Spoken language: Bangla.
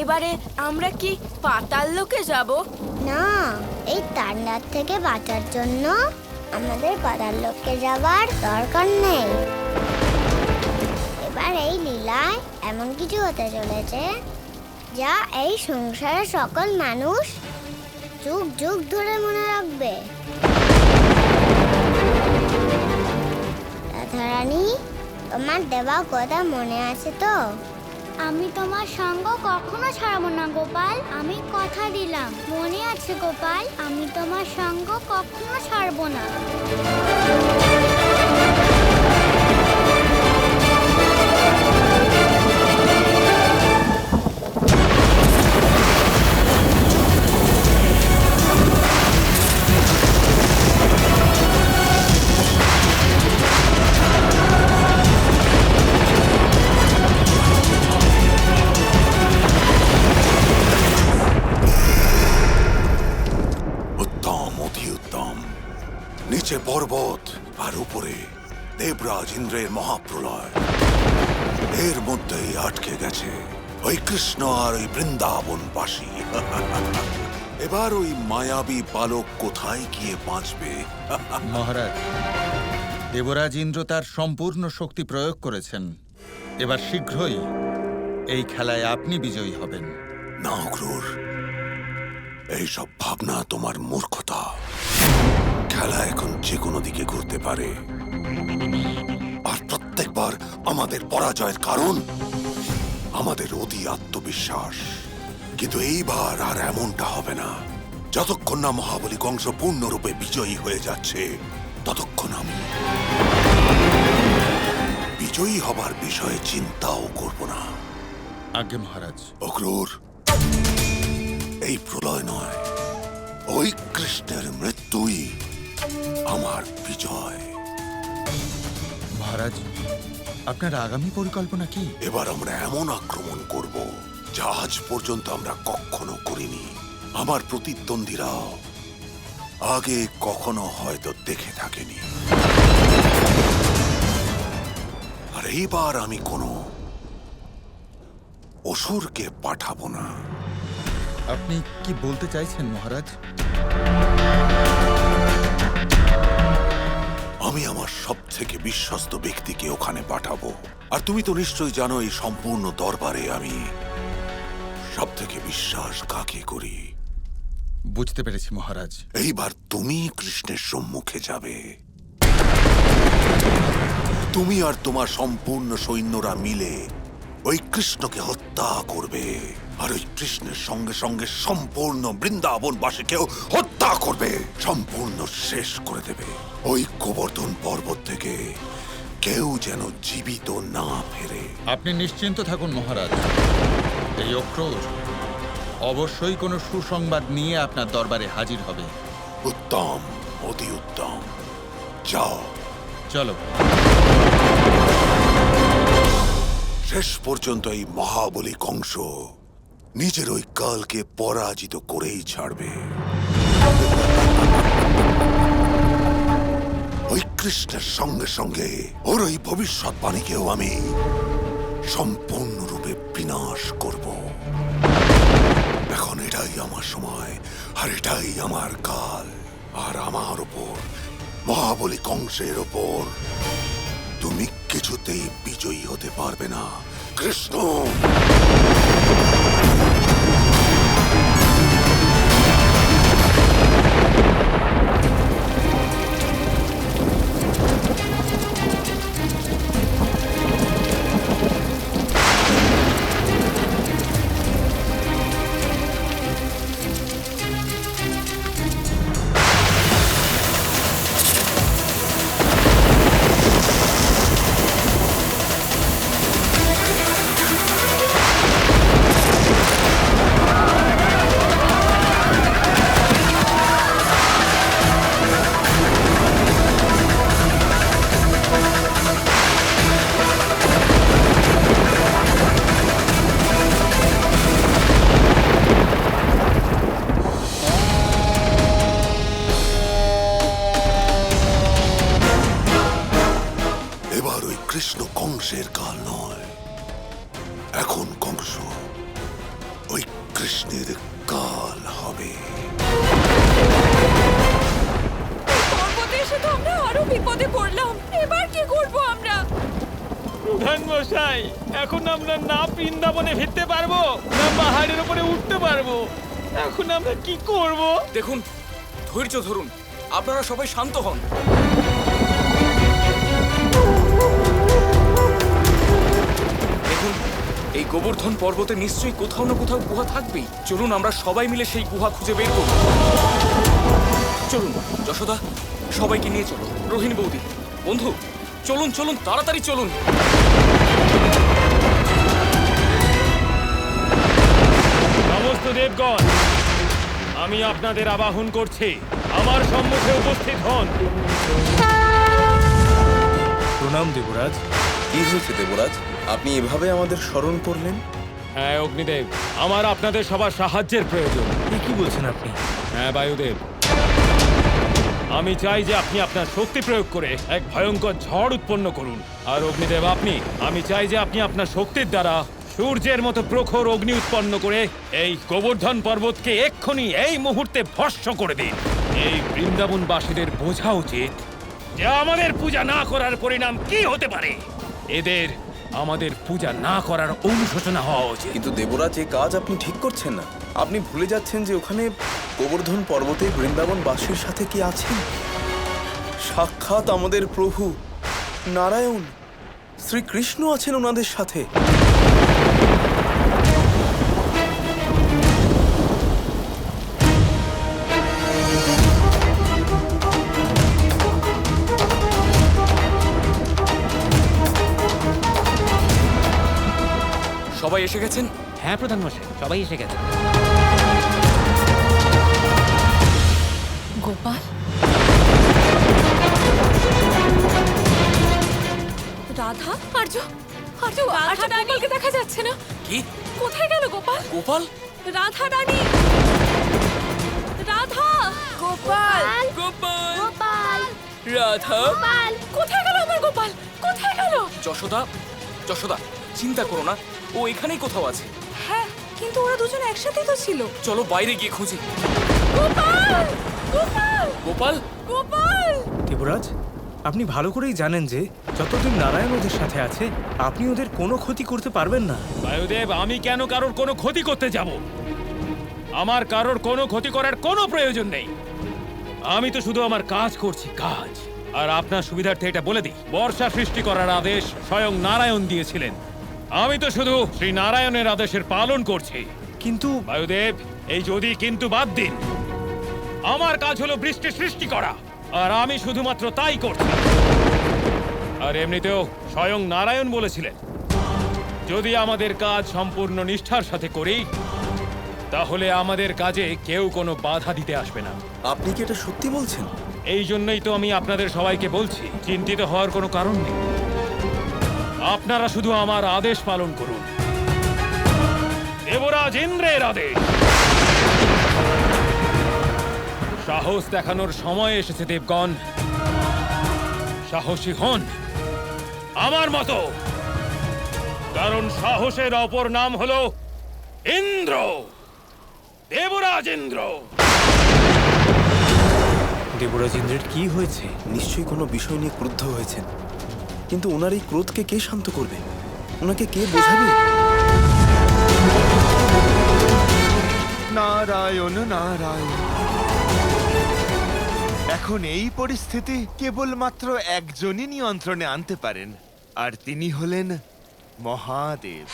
এবারে আমরা কি পাতাল লোকে যাব? না, এই তাণ্ডার থেকে বাঁচার জন্য আমাদের পাতাল লোকে যাবার দরকার নেই। এবার এই লীলায় এমন কিছু হতে চলেছে যা এই সংসারের সকল মানুষ যুগ যুগ ধরে মনে রাখবে। রাধারানী, তোমার দেওয়া কথা মনে আছে তো? আমি তোমার সঙ্গ কখনো ছাড়বো না গোপাল, আমি কথা দিলাম। মনে আছে গোপাল, আমি তোমার সঙ্গ কখনো ছাড়বো না। নিচে পর্বত আর উপরে দেবরাজ ইন্দ্রের মহাপ্রলয়। এর মধ্যেই আটকে গেছে ওই কৃষ্ণ আর ওই বৃন্দাবনবাসী। এবার ওই মায়াবী বালক কোথায় গিয়ে বাঁচবে? মহারাজ, দেবরাজ ইন্দ্র তার সম্পূর্ণ শক্তি প্রয়োগ করেছেন। এবার শীঘ্রই এই খেলায় আপনি বিজয়ী হবেন। না অক্রূর, এইসব ভাবনা তোমার মূর্খতা। খেলা এখন যে কোনো দিকে ঘুরতে পারে, আর প্রত্যেকবার আমাদের পরাজয়ের কারণ আমাদের অতি আত্মবিশ্বাস। কিন্তু এইবার আর এমনটা হবে না। যতক্ষণ না মহাবলী কংস পূর্ণরূপে বিজয়ী হয়ে যাচ্ছে, ততক্ষণ আমি বিজয়ী হবার বিষয়ে চিন্তাও করব না। আজ্ঞে মহারাজ। অক্রূর, এই প্রলয় নয়, ওই কৃষ্ণের মৃত্যুই আমার বিজয়। মহারাজ, আপনার আগামী পরিকল্পনা কি? এবার আমরা এমন আক্রমণ করব যা আজ পর্যন্ত আমরা কখনো করিনি। আমার প্রতিদ্বন্দ্বীরা আগে কখনো হয়তো দেখে থাকেনি। আর এইবার আমি কোনো অসুরকে পাঠাবো না। আপনি কি বলতে চাইছেন মহারাজ? আমি আমার সবথেকে বিশ্বস্ত ব্যক্তিকে ওখানে পাঠাবো। আর তুমি তো নিশ্চয়ই জানো, এই সম্পূর্ণ দরবারে আমি সবথেকে বিশ্বাস কাকে করি। বুঝতে পেরেছি মহারাজ। এইবার তুমি কৃষ্ণের সম্মুখে যাবে। তুমি আর তোমার সম্পূর্ণ সৈন্যরা মিলে ওই কৃষ্ণকে হত্যা করবে, আর ওই কৃষ্ণের সঙ্গে সঙ্গে সম্পূর্ণ বৃন্দাবনবাসীকেও হত্যা করবে, সম্পূর্ণ শেষ করে দেবে। ওই গোবর্ধন পর্বত থেকে কেউ যেন জীবিত না ফেরে। আপনি নিশ্চিন্ত থাকুন মহারাজ, এই অক্রূর অবশ্যই কোনো সুসংবাদ নিয়ে আপনার দরবারে হাজির হবে। উত্তম, অতি উত্তম। যাও। চলো। শেষ পর্যন্ত এই মহাবলী কংস নিজের ওই কালকে পরাজিত করেই ছাড়বে। ওই কৃষ্ণের সঙ্গে সঙ্গে ওর ওই ভবিষ্যৎবাণীকেও আমি সম্পূর্ণরূপে বিনাশ করব। এখন এটাই আমার সময়, আর এটাই আমার কাল। আর আমার ওপর, মহাবলী কংসের ওপর তুমি কিছুতেই বিজয়ী হতে পারবে না, কৃষ্ণ। ওই কৃষ্ণের কাল হবে। পর্বতে এসে তো আমরা আরো বিপদে পড়লাম। এবার কি করব আমরা? প্রধান মশাই, এখন আমরা না বৃন্দাবনে ফিরতে পারবো, না পাহাড়ের উপরে উঠতে পারবো। এখন আমরা কি করব? দেখুন, ধৈর্য ধরুন, আপনারা সবাই শান্ত হন। দেখুন, এই গোবর্ধন পর্বতে নিশ্চয়ই কোথাও না কোথাও গুহা থাকবেই। চলুন আমরা সবাই মিলে সেই গুহা খুঁজে বের করব। চলুন যশোদা, সবাইকে নিয়ে চলো। রোহিণী বৌদি, বন্ধু, চলুন চলুন, তাড়াতাড়ি চলুন। সমস্ত দেবগণ, আমি আপনাদের আবাহন করছি, আমার সম্মুখে উপস্থিত হন। প্রণাম দেবরাজ। কি হয়েছে দেবরাজ, আপনি এভাবে আমাদের স্মরণ করলেন? হ্যাঁ অগ্নিদেব, আমার আপনাদের সবার সাহায্যের প্রয়োজন। কি বলছেন আপনি? হ্যাঁ বায়ুদেব, আমি চাই যে আপনি আপনার শক্তি প্রয়োগ করে এক ভয়ঙ্কর ঝড় উৎপন্ন করুন। আর অগ্নিদেব আপনি, আমি চাই যে আপনি আপনার শক্তির দ্বারা সূর্যের মতো প্রখর অগ্নি উৎপন্ন করে এই গোবর্ধন পর্বতকে এক্ষুনি এই মুহূর্তে ভস্ম করে দিন। এই বৃন্দাবনবাসীদের বোঝা উচিত যে আমাদের পূজা না করার পরিণাম কি হতে পারে। এদের আমাদের পূজা না করার অনুশোচনা হওয়া উচিত। কিন্তু দেবরাজ, এই কাজ আপনি ঠিক করছেন না। আপনি ভুলে যাচ্ছেন যে ওখানে গোবর্ধন পর্বতে বৃন্দাবনবাসীর সাথে কি আছেন? সাক্ষাৎ আমাদের প্রভু নারায়ণ, শ্রীকৃষ্ণ আছেন ওনাদের সাথে। সবাই এসে গেছেন? হ্যাঁ প্রধান মশাই, সবাই এসে গেছে। গোপাল, রাধা, আর্য, আর্য, আর্য গোপালকে দেখা যাচ্ছে না। কি? কোথায় গেল গোপাল? গোপাল? রাধা রানী, রাধা, গোপাল, গোপাল, গোপাল, রাধা, গোপাল, কোথায় গেল আমার গোপাল? কোথায় গেল? যশোদা, যশোদা, চিন্তা করো না, ও এখানেই কোথাও আছে। হ্যাঁ, কিন্তু ওরা দুজন একসাথেই তো ছিল। চলো বাইরে গিয়ে খুঁজি। গোপাল, গোপাল, গোপাল? গোপাল। দেবরাজ, আপনি ভালো করেই জানেন যে যতদিন নারায়ণ ওদের সাথে আছে আপনি ওদের কোনো ক্ষতি করতে পারবেন না। বায়ুদেব, আমি কেন কারোর কোনো ক্ষতি করতে যাব? আমার কারোর কোনো ক্ষতি করার কোনো প্রয়োজন নেই। আমি তো শুধু আমার কাজ করছি, কাজ। আর আপনার সুবিধার্থে এটা বলে দিই, বর্ষা সৃষ্টি করার আদেশ স্বয়ং নারায়ণ দিয়েছিলেন। আমি তো শুধু শ্রী নারায়ণের আদেশের পালন করছি। কিন্তু বায়ুদেব, এই যদি কিন্তু বাদ দিন। আমার কাজ হলো বৃষ্টি সৃষ্টি করা, আর আমি শুধুমাত্র তাই করছি। আর এমনিতেও স্বয়ং নারায়ণ বলেছিলেন, যদি আমাদের কাজ সম্পূর্ণ নিষ্ঠার সাথে করি তাহলে আমাদের কাজে কেউ কোনো বাধা দিতে আসবে না। আপনি কি এটা সত্যি বলছেন? এই জন্যই তো আমি আপনাদের সবাইকে বলছি, চিন্তিত হওয়ার কোনো কারণ নেই। আপনারা শুধু আমার আদেশ পালন করুন। দেবরাজ ইন্দ্রের আদেশ। সাহস দেখানোর সময় এসেছে দেবগণ। সাহসী হন আমার মতো, কারণ সাহসের অপর নাম হলো ইন্দ্র, দেবরাজ ইন্দ্র। দেবরাজ ইন্দ্রের কি হয়েছে? নিশ্চয়ই কোনো বিষয় নিয়ে ক্রুদ্ধ হয়েছেন, কিন্তু ওনার এই ক্রোধকে কে শান্ত করবে? ওনাকে কে বোঝাবে? নারায়ণ নারায়ণ। এখন এই পরিস্থিতি কেবলমাত্র একজনই নিয়ন্ত্রণে আনতে পারেন, আর তিনি হলেন মহাদেব।